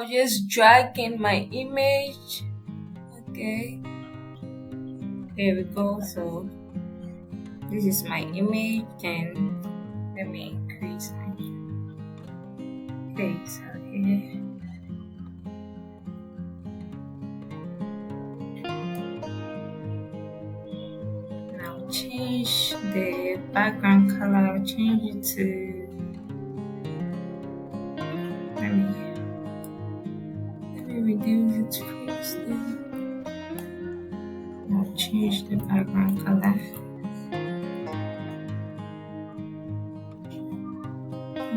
I'll just drag in my image. Okay, there we go. So this is my image, and let me increase my face out here. Now change the background color, change it to, let me reduce it first. Now change the background color.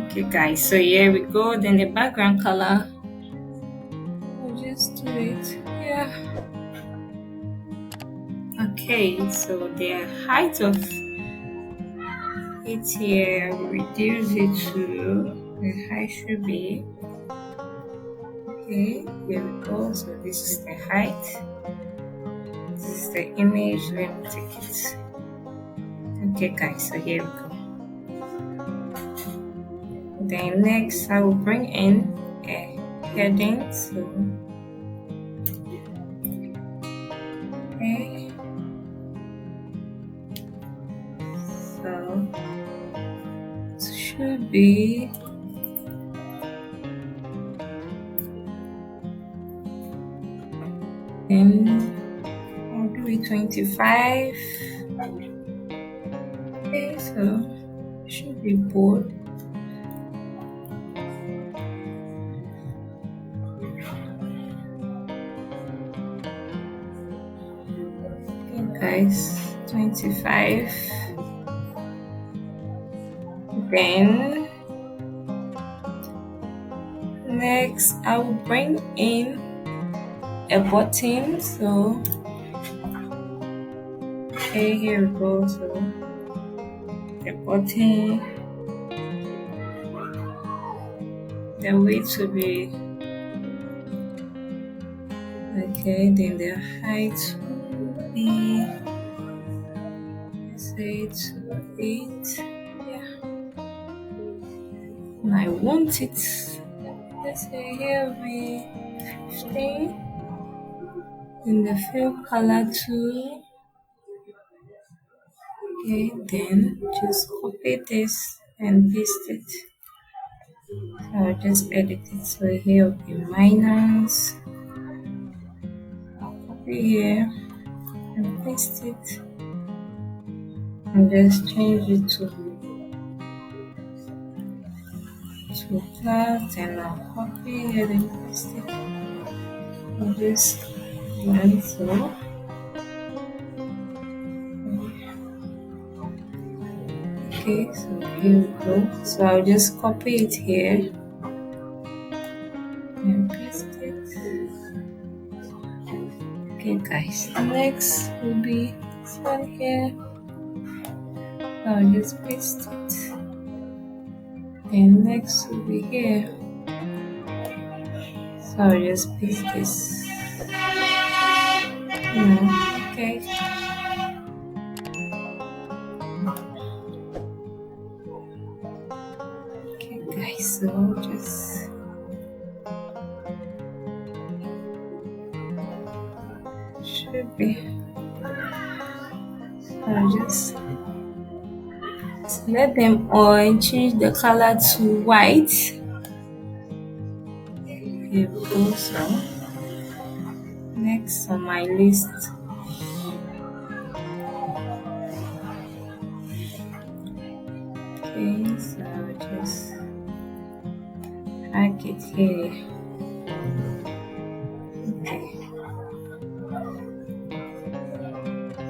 Okay guys, so here we go. Then the background color, I'll just do it. Yeah. Okay, so the height of it here, I will reduce it to the height should be. Okay, here we go. So this is the height. This is the image. Let me take it. Okay guys, so here we go. Then next I will bring in a heading. So okay. So it should be I'll do it 25. Okay, so it should be bold. Okay guys, 25. Then next I will bring in a button. So okay, here we go. So the button, the weight will be okay. Then the height will be, let's say, 8. Yeah, and I want it, let's say here will be 15. In the fill color too. Okay, then just copy this and paste it. So I'll just edit it. So here will be minus. I'll copy here and paste it. And just change it to class, and I'll copy here and paste it. I'll just like so. Okay, so here we go. So I'll just copy it here and paste it. Okay guys, next will be this one here. I'll just paste it. And next will be here. So I'll just paste this. Okay. Okay guys, so just should be. So I'll just select them all and change the color to white. Here we go. So next on my list, okay, so I'll just drag it here. Okay,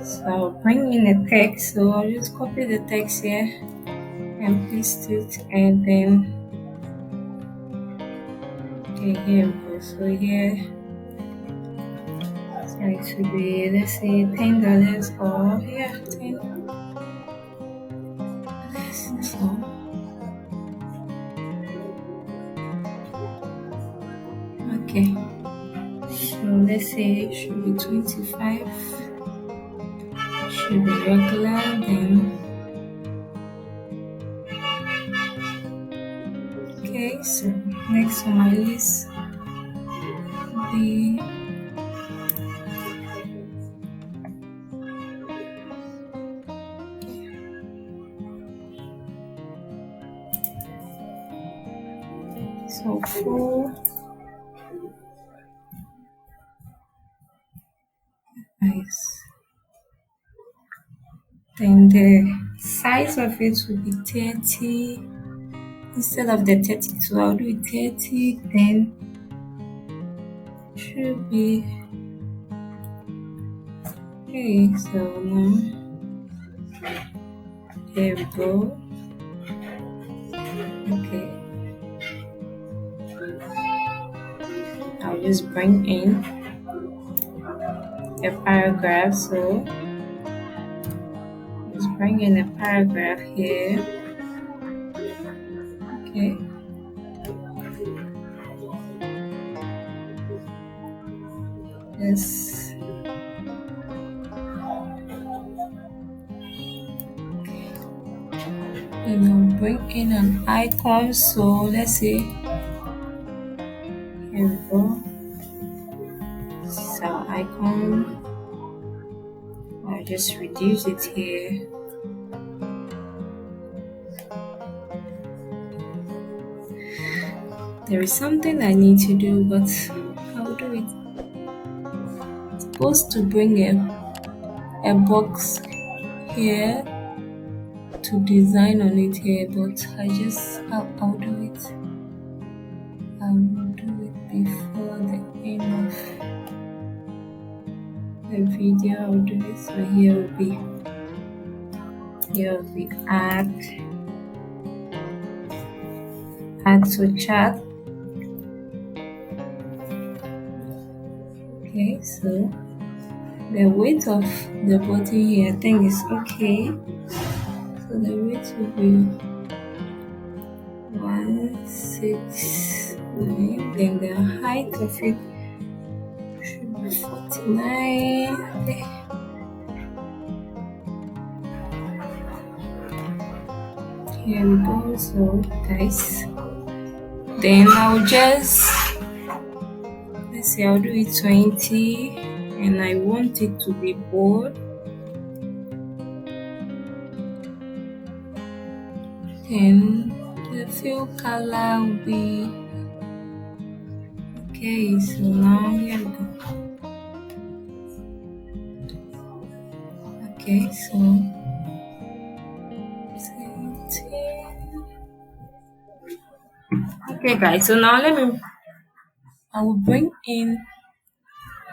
so I'll bring in a text. So I'll just copy the text here and paste it, and then okay, here we go. So here, so it should be, let's say, $10 or yeah, 10. So okay, so let's say it should be 25. Should be regular. Then okay, so next on my list, So full. Nice. Then the size of it will be 30. Instead of the 32, I'll do it 30. Then should be okay. So now here we go. Okay. I'll just bring in a paragraph. So just bring in a paragraph here. Okay. Yes. And I'll bring in an icon. So let's see. Here we go. So icon. I'll just reduce it here. There is something I need to do, but I'll do it. It's supposed to bring a box here to design on it here, but I'll do it. I will do it before the end of the video. I'll do it. So here will be add to chat. Okay, so the weight of the button here I think is okay. So the weight will be 169. Then the height of it should be 49. Okay. Here we go. So guys, then I'll do it 20, and I want it to be bold. Then the fill color will be okay. So now here we go. Okay, so 17. Okay guys, so now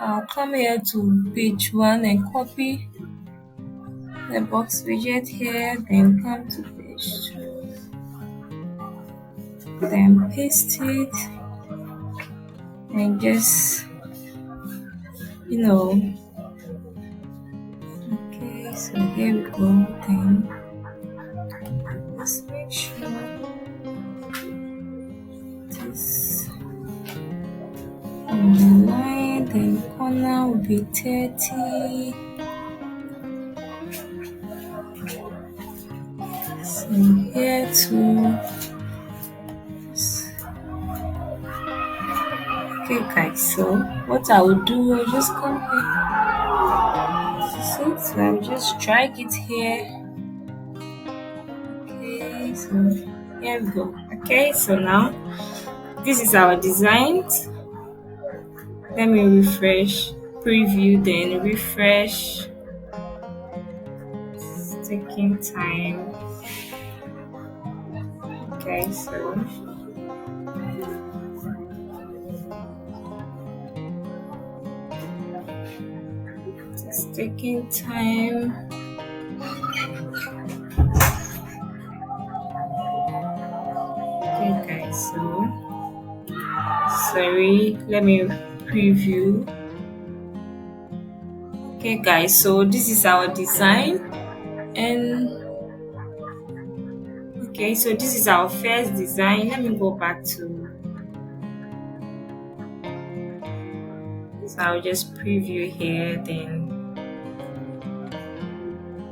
I'll come here to page 1 and copy the box widget here, then come to page 2, then paste it, and just, okay, so here we go. Then let's make sure this on the line, then corner will be 30. So here too. Okay guys, so what I will do, I'll just come here. So I'll just drag it here. Okay, so here we go. Okay, so now this is our design. Let me refresh, preview, then refresh. It's taking time. Okay, so it's taking time. Okay guys, so sorry, let me preview. Okay guys, so this is our design, and okay, so this is our first design. Let me go back to, so I'll just preview here, then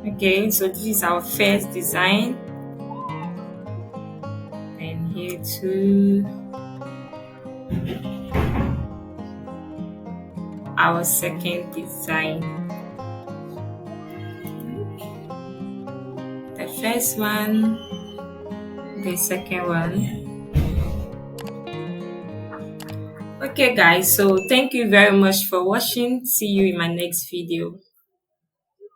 okay, so this is our first design, and here too our second design. The first one, the second one. Okay, guys, so thank you very much for watching. See you in my next video.